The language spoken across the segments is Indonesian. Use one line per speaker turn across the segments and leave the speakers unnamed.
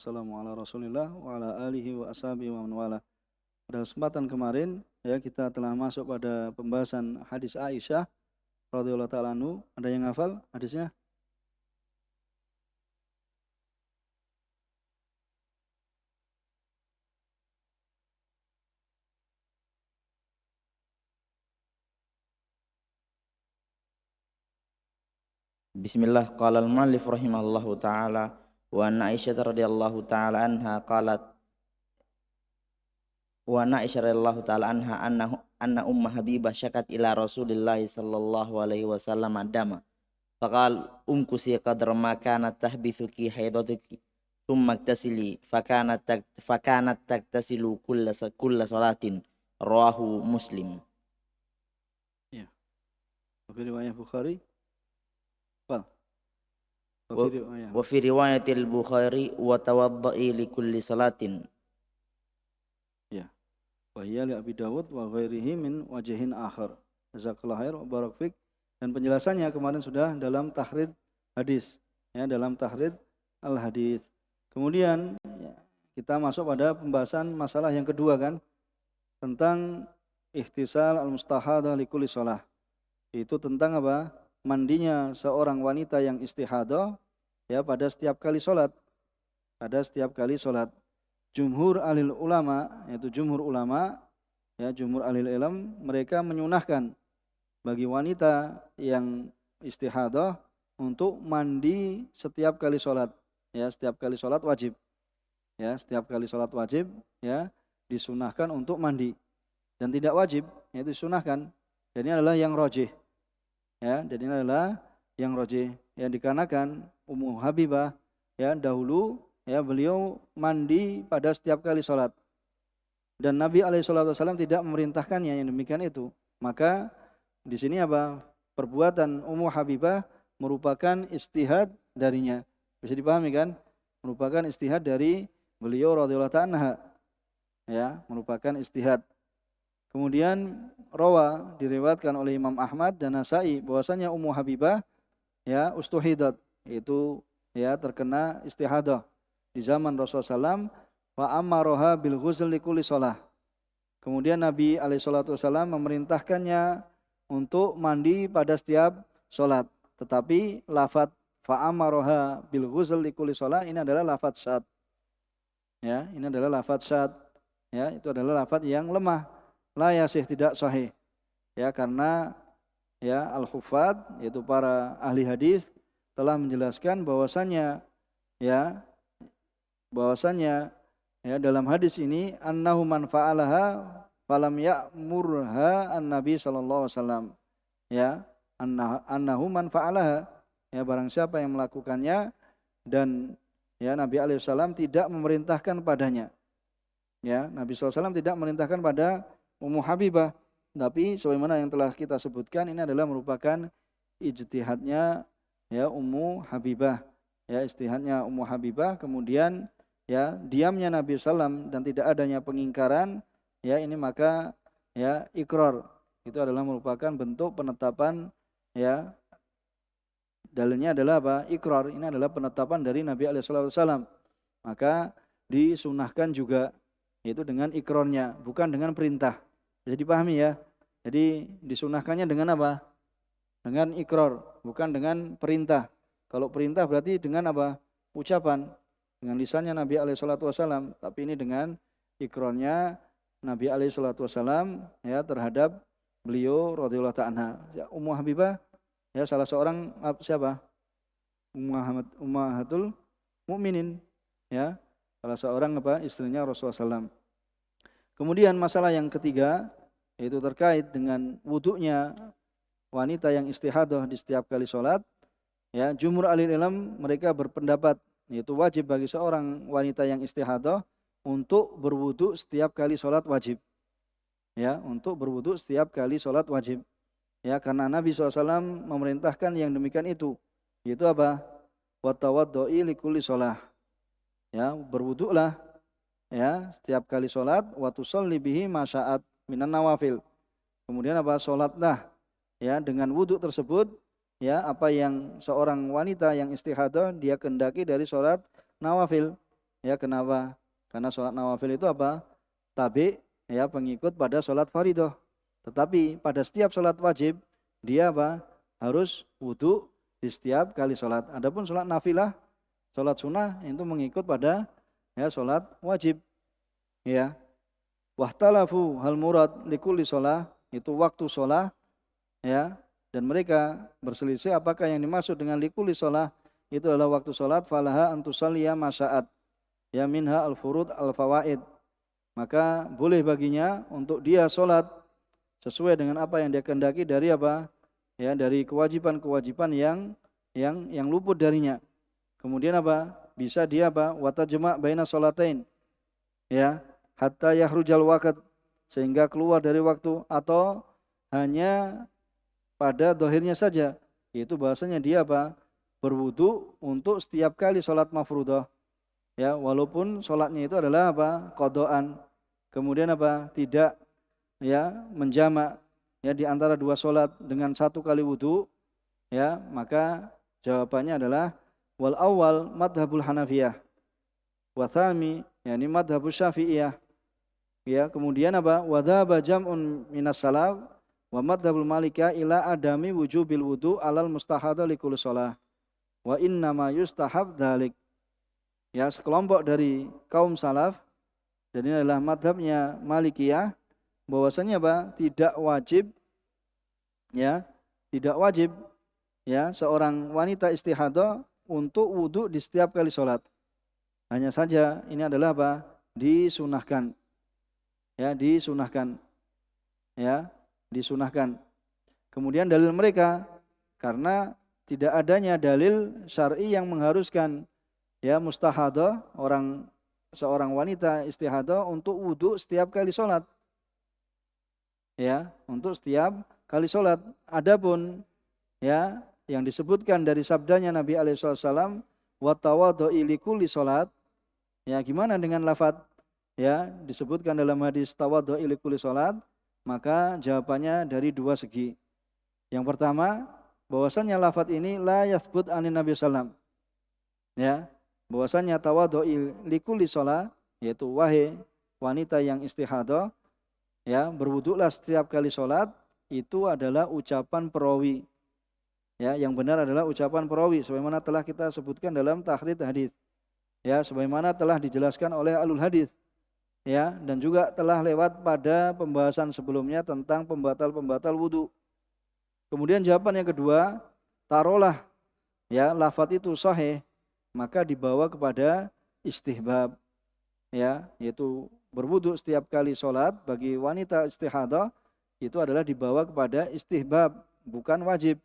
Assalamu ala Rasulillah wa ala alihi wa ashabihi wa man wala. Pada kesempatan kemarin ya kita telah masuk pada pembahasan hadis Aisyah radhiyallahu taala anhu. Ada yang hafal hadisnya?
Bismillah, qala al-muallif rahimahullahu taala wa an Aisyah radhiyallahu taala anha qalat wa an Aisyah radhiyallahu taala anha anna umma Habibah syakat ila Rasulillah sallallahu alaihi wasallam adama faqal umkusi qadra ma kanat tahbithuki haidatuki thumma iktasili fakanat taktasilu kulla salatin rawahu Muslim.
Ya. Fi riwayat Bukhari. Fal.
Wa fi riwayatil Bukhari wa tawadda'i li kulli salatin.
Ya. Wa hiya li Abi Dawud wa ghairihi min wajhin akhar. Jazakallahu khair wa barak fik. Dan penjelasannya kemarin sudah dalam tahrid hadis, ya, dalam tahrid al-hadis. Kemudian ya, kita masuk pada pembahasan masalah yang kedua kan, tentang ihtisal al-mustahadah li kulli shalah. Itu tentang apa? Mandinya seorang wanita yang istihadah ya pada setiap kali salat. Pada setiap kali salat. Jumhur alil ulama, yaitu jumhur ulama, ya jumhur alil ilm, mereka menyunahkan bagi wanita yang istihadah untuk mandi setiap kali salat. Ya, setiap kali salat wajib. Ya, setiap kali salat wajib ya disunahkan untuk mandi. Dan tidak wajib, yaitu disunahkan. Dan ini adalah yang rajih. Ya, jadi ini adalah yang rajih. Yang dikarenakan Ummu Habibah ya dahulu ya beliau mandi pada setiap kali salat. Dan Nabi SAW tidak memerintahkannya yang demikian itu. Maka di sini apa? Perbuatan Ummu Habibah merupakan istihad darinya. Bisa dipahami kan? Merupakan istihad dari beliau radhiyallahu anha. Ya, merupakan istihad. Kemudian diriwayatkan oleh Imam Ahmad dan Nasai bahwasanya Ummu Habibah ya ustuhidat, itu ya terkena istihadah di zaman Rasulullah SAW. Wa amaraha bil ghusl li kulli shalah. Kemudian Nabi SAW memerintahkannya untuk mandi pada setiap salat. Tetapi lafaz fa amaraha bil ghusl li kulli shalah ini adalah lafaz syadz. Ya, ini adalah lafaz syadz. Ya, itu adalah lafaz yang lemah. La yasih, tidak sahih. Ya, karena ya al-hufad, yaitu para ahli hadis, telah menjelaskan bahwasannya ya dalam hadis ini annahu man fa'alaha falam ya'murha an-nabi sallallahu alaihi wasallam. Ya, annahu man fa'alaha, ya barang siapa yang melakukannya dan ya Nabi alaihi wasallam tidak memerintahkan padanya. Ya, Nabi SAW tidak memerintahkan pada Ummu Habibah, tapi sebagaimana yang telah kita sebutkan ini adalah merupakan ijtihadnya ya Ummu Habibah, ya istihadnya Ummu Habibah, kemudian ya diamnya Nabi SAW dan tidak adanya pengingkaran, ya ini maka ya ikrar itu adalah merupakan bentuk penetapan, ya dalilnya adalah apa? Ikrar, ini adalah penetapan dari Nabi SAW. Maka disunahkan juga yaitu dengan ikrarnya, bukan dengan perintah. Bisa dipahami ya. Jadi disunahkannya dengan apa? Dengan ikrar, bukan dengan perintah. Kalau perintah berarti dengan apa? Ucapan, dengan lisannya Nabi SAW. Tapi ini dengan ikrarnya Nabi SAW ya terhadap beliau radhiyallahu ta'ala. Ya, Ummu Habibah ya salah seorang siapa? Ummahatul Mukminin, ya salah seorang apa? Istrinya Rasulullah SAW. Kemudian masalah yang ketiga yaitu terkait dengan wudunya wanita yang istihadah di setiap kali sholat. Ya, jumhur ahli ilm mereka berpendapat yaitu wajib bagi seorang wanita yang istihadah untuk berwudu setiap kali sholat wajib. Ya, untuk berwudu setiap kali sholat wajib. Ya, karena Nabi SAW memerintahkan yang demikian itu. Yaitu apa? Wa tawaddu'i li kulli sholah. Ya, berwudulah ya setiap kali sholat, wa tusalli bihi masya'at minan nawafil. Kemudian apa? Sholatlah ya dengan wudu tersebut ya apa yang seorang wanita yang istihadah dia kehendaki dari sholat nawafil. Ya, kenapa? Karena sholat nawafil itu apa? Tabi, ya, pengikut pada sholat fardhu. Tetapi pada setiap sholat wajib dia apa? Harus wudu di setiap kali sholat. Adapun sholat nafilah, sholat sunnah itu mengikut pada ya sholat wajib. Ya, wahtalafu hal murad likulli sholah, itu waktu sholat, ya, dan mereka berselisih apakah yang dimaksud dengan likulli sholah itu adalah waktu sholat. Falaha antusalliya masya'at, ya, minha al-furud al-fawaid, maka boleh baginya untuk dia sholat sesuai dengan apa yang dia kehendaki dari apa, ya, dari kewajiban-kewajiban yang luput darinya. Kemudian apa, bisa dia apa, watajma' baina sholatain, ya, hatta yahrujal waqt, sehingga keluar dari waktu, atau hanya pada dohirnya saja, yaitu bahasanya dia apa, berwudu untuk setiap kali sholat mafruḍah, ya, walaupun sholatnya itu adalah apa, qadaan. Kemudian apa, tidak, ya, menjamak, ya, di antara dua sholat dengan satu kali wudu, ya, maka jawabannya adalah wal awal madhabul Hanafiyah wa tsani yakni madhabus Syafi'iyah. Ya, kemudian apa, wa dzaba jam'un minas salaf wa madhabul Malikiyah ila adami wujubil wudu alal mustahadha likulli shalah wa inna ma yustahab dzalik. Ya, sekelompok dari kaum salaf, dan ini adalah madhabnya Malikiyah, bahwasanya apa, tidak wajib, ya, tidak wajib, ya, seorang wanita istihadah untuk wudu di setiap kali sholat. Hanya saja ini adalah apa, disunahkan, ya, disunahkan, ya, disunahkan. Kemudian dalil mereka, karena tidak adanya dalil syar'i yang mengharuskan, ya, mustahadah, seorang wanita istihadah untuk wudu setiap kali sholat, ya, untuk setiap kali sholat. Adapun, ya, yang disebutkan dari sabdanya Nabi alaihissalam, wa tawadhu'i likulli sholat, ya, gimana dengan lafadz, ya, disebutkan dalam hadis tawadhu'i likulli sholat, maka jawabannya dari dua segi. Yang pertama, bahwasannya lafadz ini la yathbut anin Nabi sallam, ya, bahwasannya tawadhu'i likulli sholat, yaitu wahai wanita yang istihadah, ya, berwuduklah setiap kali sholat, itu adalah ucapan perawi. Ya, yang benar adalah ucapan perawi, sebagaimana telah kita sebutkan dalam takhrid hadis. Ya, sebagaimana telah dijelaskan oleh alul hadis. Ya, dan juga telah lewat pada pembahasan sebelumnya tentang pembatal-pembatal wudu. Kemudian jawaban yang kedua, taruhlah, ya, lafadz itu sahih, maka dibawa kepada istihbab, ya, yaitu berwudu setiap kali sholat bagi wanita istihadah itu adalah dibawa kepada istihbab, bukan wajib.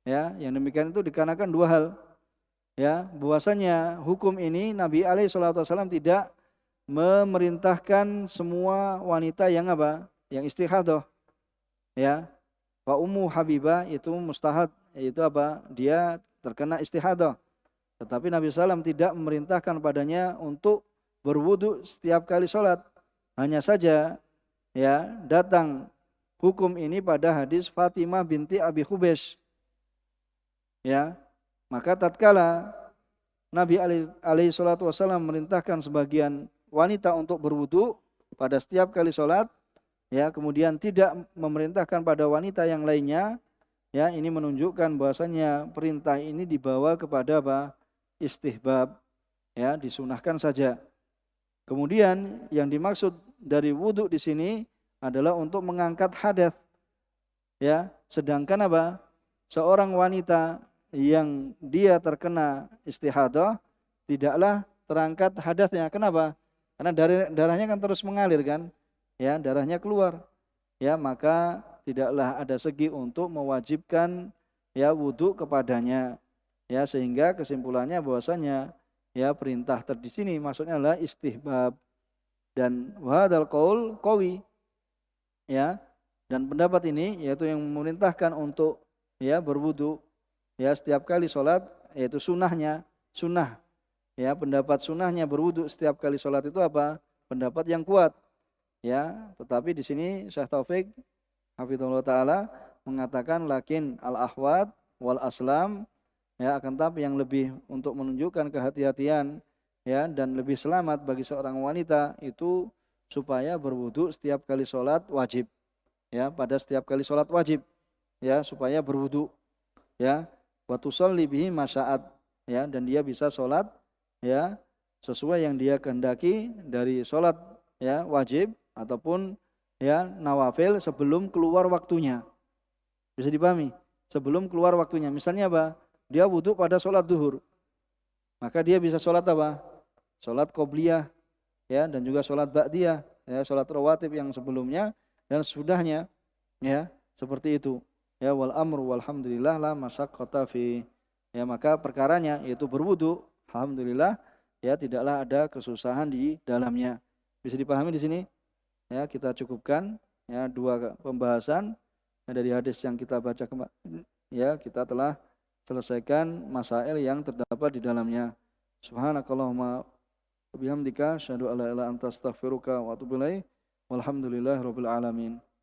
Ya, yang demikian itu dikarenakan dua hal. Ya, bahwasanya hukum ini Nabi alaihissalam tidak memerintahkan semua wanita yang apa, yang istihadah. Ya, wa ummu Habibah itu mustahad, itu apa, dia terkena istihadah. Tetapi Nabi SAW tidak memerintahkan padanya untuk berwudu setiap kali sholat. Hanya saja, ya, datang hukum ini pada hadis Fatimah binti Abi Hubesh. Ya, maka tatkala Nabi alaihi salatu wasallam memerintahkan sebagian wanita untuk berwudu pada setiap kali sholat, ya, kemudian tidak memerintahkan pada wanita yang lainnya, ya, ini menunjukkan bahwasanya perintah ini dibawa kepada apa, istihbab, ya, disunahkan saja. Kemudian yang dimaksud dari wudu di sini adalah untuk mengangkat hadas, ya, sedangkan apa, seorang wanita yang dia terkena istihadah tidaklah terangkat hadasnya. Kenapa? Karena darahnya kan terus mengalir kan, ya, darahnya keluar, ya, maka tidaklah ada segi untuk mewajibkan, ya, wudu kepadanya, ya, sehingga kesimpulannya bahwasanya, ya, perintah di sini maksudnya adalah istihbab. Dan wahadal qaul qawi, ya, dan pendapat ini yaitu yang memerintahkan untuk, ya, berwudu, ya, setiap kali sholat, yaitu sunnah, ya, pendapat sunnahnya berwudu setiap kali sholat itu apa, pendapat yang kuat, ya. Tetapi di sini Syekh Taufik hafizahullah taala mengatakan lakin al ahwat wal aslam, ya, akan tapi yang lebih untuk menunjukkan kehati-hatian, ya, dan lebih selamat bagi seorang wanita itu supaya berwudu setiap kali sholat wajib, ya, pada setiap kali sholat wajib, ya, supaya berwudu, ya, wa tusalli bihi masya'at, ya, dan dia bisa sholat, ya, sesuai yang dia kehendaki dari sholat, ya, wajib ataupun, ya, nawafil sebelum keluar waktunya. Bisa dipahami? Sebelum keluar waktunya. Misalnya apa? Dia wudu pada sholat duhur, maka dia bisa sholat apa? Sholat qobliyah, ya, dan juga sholat ba'diyah, ya, sholat rawatib yang sebelumnya dan sudahnya, ya, seperti itu, ya. Wal amru walhamdulillah la masyaqqata fi, ya, maka perkaranya yaitu berwudu, alhamdulillah, ya, tidaklah ada kesusahan di dalamnya. Bisa dipahami di sini, ya. Kita cukupkan, ya, dua pembahasan, ya, dari hadis yang kita baca kemarin, ya, kita telah selesaikan masail yang terdapat di dalamnya. Subhanakallahumma bihamdika asyhadu an la ilaha illa anta astaghfiruka wa atubu ilaik. Walhamdulillahirabbil alamin.